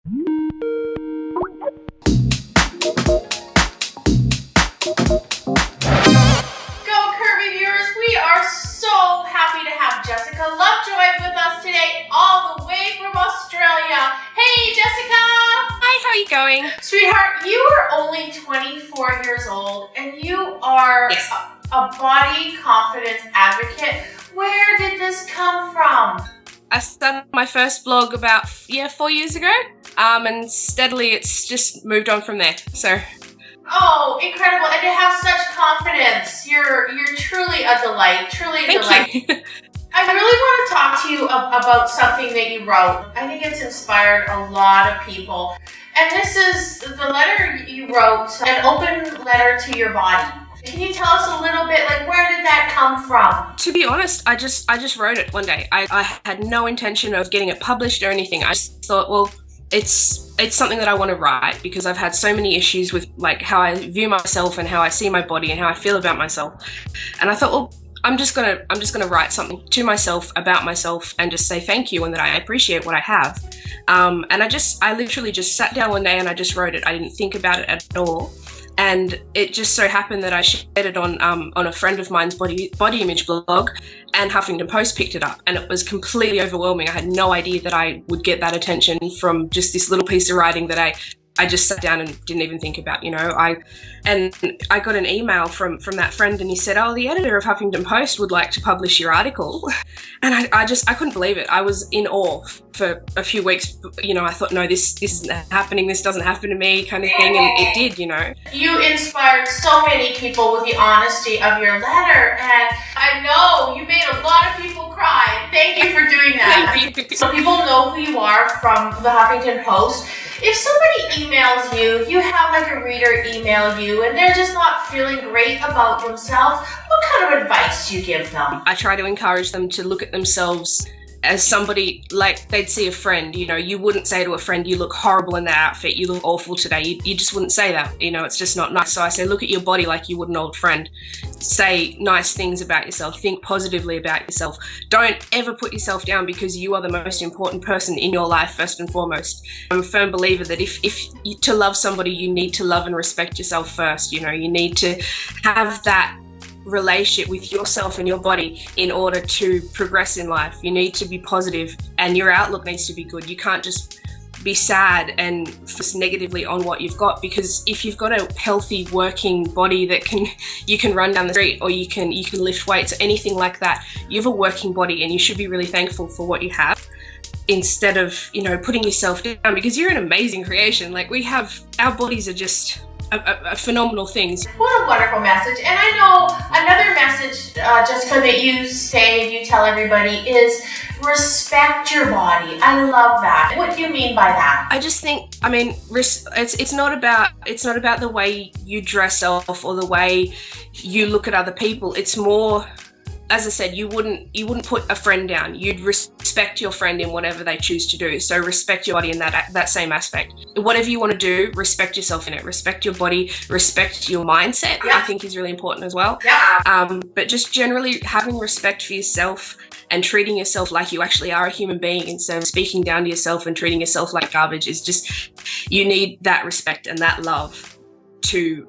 Go Curvy viewers, we are so happy to have Jessica Lovejoy with us today, all the way from Australia. Hey Jessica! Hi, how are you going? Sweetheart, you are only 24 years old and you are a body confidence advocate. Where did this come from? I started my first blog about 4 years ago, and steadily it's just moved on from there. So. Oh, incredible! And to have such confidence, you're truly a delight. Truly a delight. Thank you. I really want to talk to you about something that you wrote. I think it's inspired a lot of people. And this is the letter you wrote, an open letter to your body. Can you tell us a little bit, like, where did that come from? To be honest, I just wrote it one day. I had no intention of getting it published or anything. I just thought, well, it's something that I want to write because I've had so many issues with like how I view myself and how I see my body and how I feel about myself. And I thought, well, I'm just gonna write something to myself about myself and just say thank you and that I appreciate what I have. And I literally just sat down one day and I just wrote it. I didn't think about it at all. And it just so happened that I shared it on a friend of mine's body image blog, and Huffington Post picked it up, and it was completely overwhelming. I had no idea that I would get that attention from just this little piece of writing that I just sat down and didn't even think about, you know. I got an email from that friend, and he said, "Oh, the editor of Huffington Post would like to publish your article," and I couldn't believe it. I was in awe for a few weeks. You know, I thought, no, this isn't happening. This doesn't happen to me, kind of thing, and it did. You know, you inspired so many people with the honesty of your letter, and I know you made a lot of people cry. Thank you for doing that. Thank you. So people know who you are from the Huffington Post. If somebody emails you, you have like a reader email you, and they're just not feeling great about themselves, what kind of advice do you give them? I try to encourage them to look at themselves as somebody, like they'd see a friend. You know, you wouldn't say to a friend, you look horrible in that outfit, you look awful today. You just wouldn't say that. You know, it's just not nice. So I say, look at your body like you would an old friend. Say nice things about yourself. Think positively about yourself. Don't ever put yourself down because you are the most important person in your life, first and foremost. I'm a firm believer that if to love somebody, you need to love and respect yourself first. You know, you need to have that relationship with yourself and your body in order to progress in life. You need to be positive and your outlook needs to be good. You can't just be sad and focus negatively on what you've got, because if you've got a healthy working body that you can run down the street, or you can lift weights or anything like that, you have a working body and you should be really thankful for what you have, instead of, you know, putting yourself down, because you're an amazing creation. Like, our bodies are just a phenomenal things. What a wonderful message. And I know another message, Jessica, that you say and you tell everybody is respect your body. I love that. What do you mean by that? I just think, I mean, it's not about the way you dress off or the way you look at other people. It's more, as I said, you wouldn't put a friend down. You'd respect your friend in whatever they choose to do. So respect your body in that same aspect. Whatever you want to do, respect yourself in it. Respect your body, respect your mindset, I think is really important as well. But just generally having respect for yourself and treating yourself like you actually are a human being, instead of speaking down to yourself and treating yourself like garbage, is just, you need that respect and that love to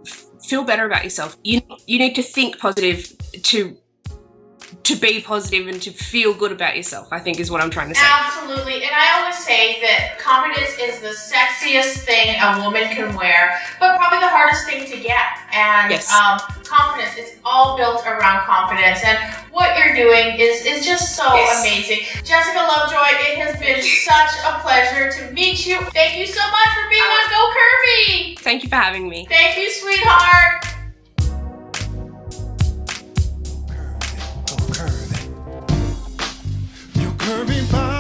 feel better about yourself. You need to think positive to be positive and to feel good about yourself, I think is what I'm trying to say. Absolutely. And I always say that confidence is the sexiest thing a woman can wear, but probably the hardest thing to get. And confidence, it's all built around confidence. And what you're doing is just so amazing. Jessica Lovejoy, it has been such a pleasure to meet you. Thank you so much for being on Go Curvy. Thank you for having me. Thank you, sweetheart. Curvy body.